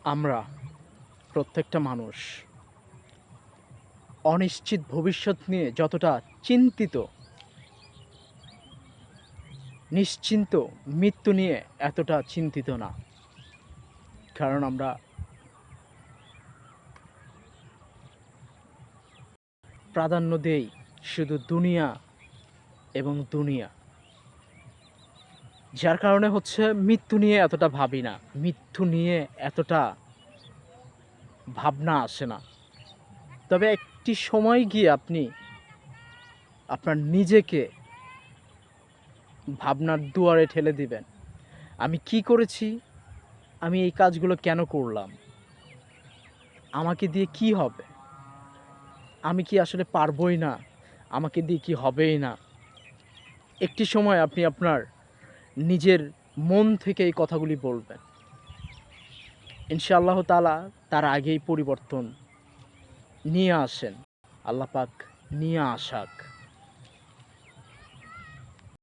আমরা প্রত্যেকটা মানুষ অনিশ্চিত ভবিষ্যৎ নিয়ে যতটা চিন্তিত, নিশ্চিন্ত মৃত্যু নিয়ে এতটা চিন্তিত না। কারণ আমরা প্রাধান্য দেই শুধু দুনিয়া এবং দুনিয়া, যার কারণে হচ্ছে মৃত্যু নিয়ে এতটা ভাবি না, মৃত্যু নিয়ে এতটা ভাবনা আসে না। তবে একটি সময় গিয়ে আপনি আপনার নিজেকে ভাবনার দুয়ারে ঠেলে দিবেন, আমি কি করেছি, আমি এই কাজগুলো কেন করলাম, আমাকে দিয়ে কি হবে, আমি কি আসলে পারবই না, আমাকে দিয়ে কি হবেই না। একটি সময় আপনি আপনার নিজের মন থেকে এই কথাগুলি বলবেন, ইনশাআল্লাহ তাআলা তার আগেই পরিবর্তন নিয়ে আসেন, আল্লাহ পাক নিয়ে আসাক।